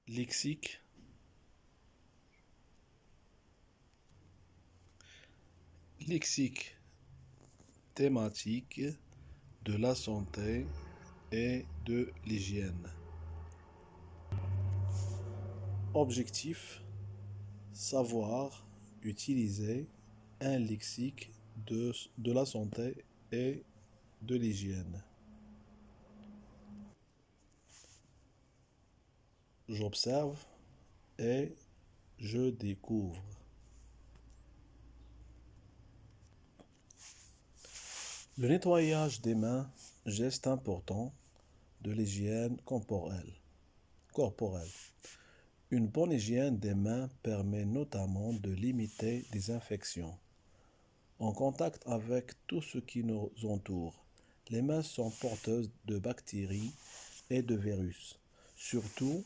Lexique, lexique thématique de la santé et de l'hygiène. Objectif, savoir utiliser un lexique de la santé et de l'hygiène. J'observe et je découvre. Le nettoyage des mains, geste important de l'hygiène corporelle. Une bonne hygiène des mains permet notamment de limiter des infections. En contact avec tout ce qui nous entoure, les mains sont porteuses de bactéries et de virus, surtout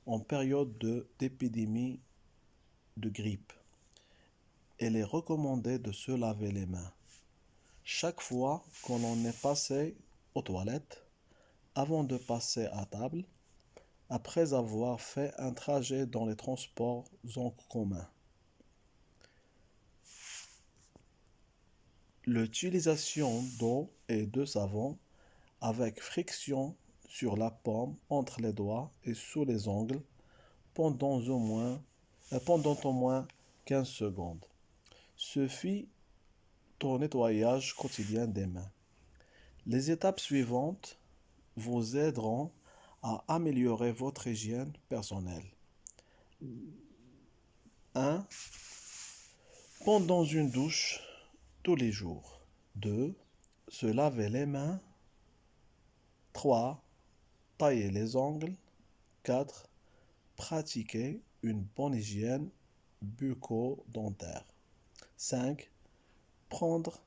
en période d'épidémie de grippe. Il est recommandé de se laver les mains chaque fois qu'on en est passé aux toilettes, avant de passer à table, après avoir fait un trajet dans les transports en commun. L'utilisation d'eau et de savon avec friction sur la paume, entre les doigts et sous les ongles pendant au moins 15 secondes. Suffit au nettoyage quotidien des mains. Les étapes suivantes vous aideront à améliorer votre hygiène personnelle. 1. Pendant une douche tous les jours. 2. Se laver les mains. 3. Tailler les ongles. 4. Pratiquer une bonne hygiène bucco-dentaire. 5. Prendre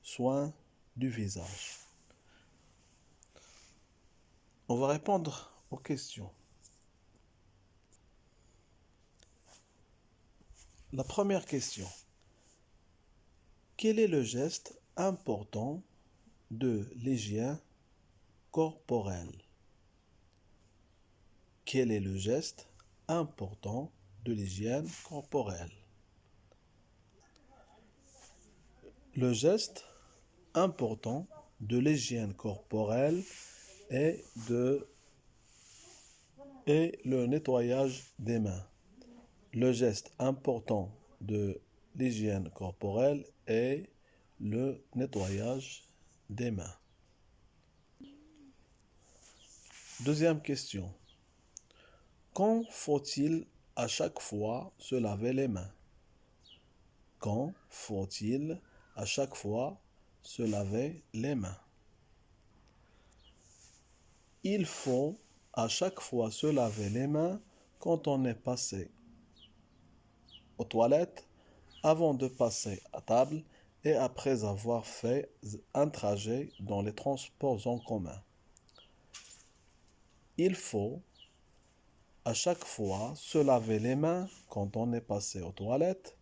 soin du visage. On va répondre aux questions. La première question. Quel est le geste important de l'hygiène corporelle? Quel est le geste important de l'hygiène corporelle? Le geste important de l'hygiène corporelle est le nettoyage des mains. Le geste important de l'hygiène corporelle est le nettoyage des mains. Deuxième question. Quand faut-il à chaque fois se laver les mains? Quand faut-il à chaque fois se laver les mains? Il faut à chaque fois se laver les mains quand on est passé aux toilettes, avant de passer à table et après avoir fait un trajet dans les transports en commun. Il faut à chaque fois se laver les mains quand on est passé aux toilettes,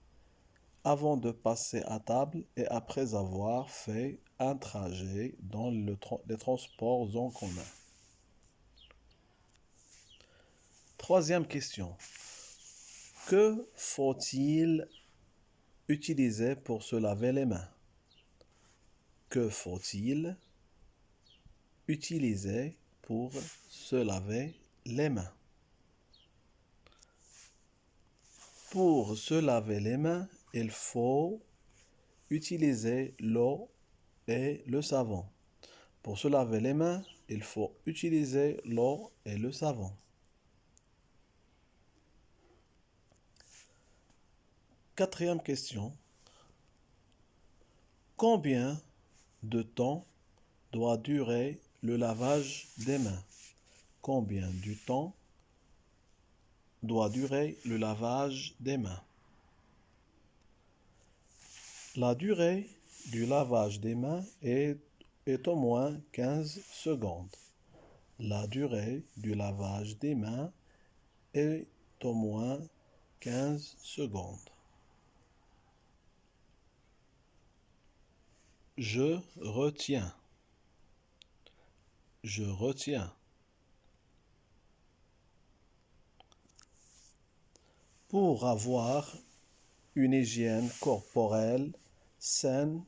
avant de passer à table et après avoir fait un trajet dans les transports en commun. Troisième question. Que faut-il utiliser pour se laver les mains? Que faut-il utiliser pour se laver les mains? Pour se laver les mains, il faut utiliser l'eau et le savon. Pour se laver les mains, il faut utiliser l'eau et le savon. Quatrième question. Combien de temps doit durer le lavage des mains? Combien de temps doit durer le lavage des mains? La durée du lavage des mains est au moins 15 secondes. La durée du lavage des mains est au moins 15 secondes. Je retiens. Je retiens. Pour avoir une hygiène corporelle saine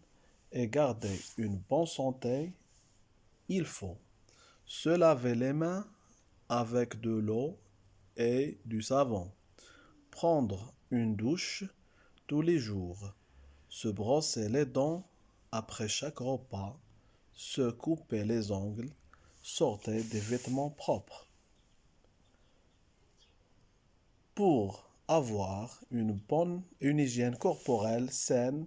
et garder une bonne santé, il faut se laver les mains avec de l'eau et du savon, prendre une douche tous les jours, se brosser les dents après chaque repas, se couper les ongles, sortir des vêtements propres. Pour avoir une hygiène corporelle saine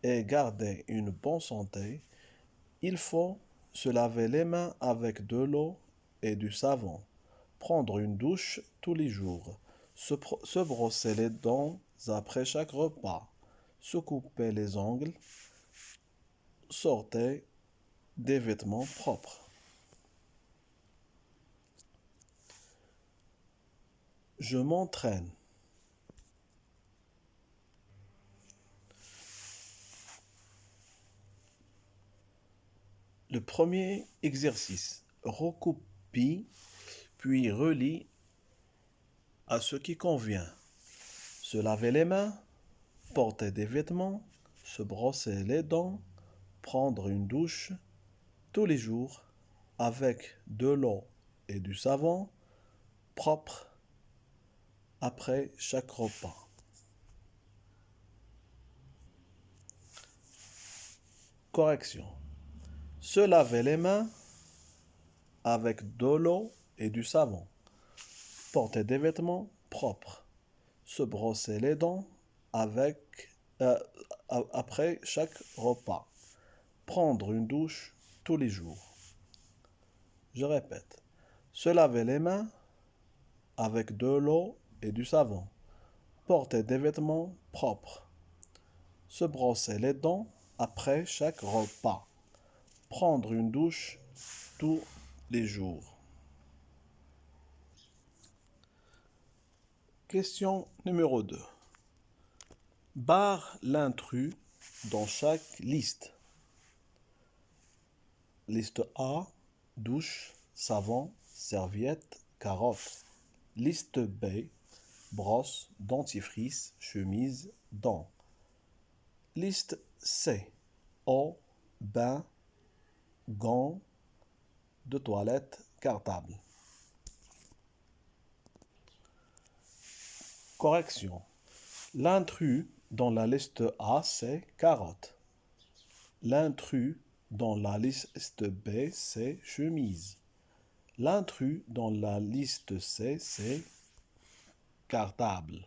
et garder une bonne santé, il faut se laver les mains avec de l'eau et du savon, prendre une douche tous les jours, se brosser les dents après chaque repas, se couper les ongles, sortir des vêtements propres. Je m'entraîne. Le premier exercice, recopie puis relie à ce qui convient. Se laver les mains, porter des vêtements, se brosser les dents, prendre une douche tous les jours avec de l'eau et du savon propre après chaque repas. Correction. Se laver les mains avec de l'eau et du savon. Porter des vêtements propres. Se brosser les dents après chaque repas. Prendre une douche tous les jours. Je répète. Se laver les mains avec de l'eau et du savon. Porter des vêtements propres. Se brosser les dents après chaque repas. Prendre une douche tous les jours. Question numéro 2. Barre l'intrus dans chaque liste. Liste A, douche, savon, serviette, carotte. Liste B, brosse, dentifrice, chemise, dents. Liste C, eau, bain, gants de toilette, cartable. Correction. L'intrus dans la liste A, c'est carotte. L'intrus dans la liste B, c'est chemise. L'intrus dans la liste C, c'est cartable.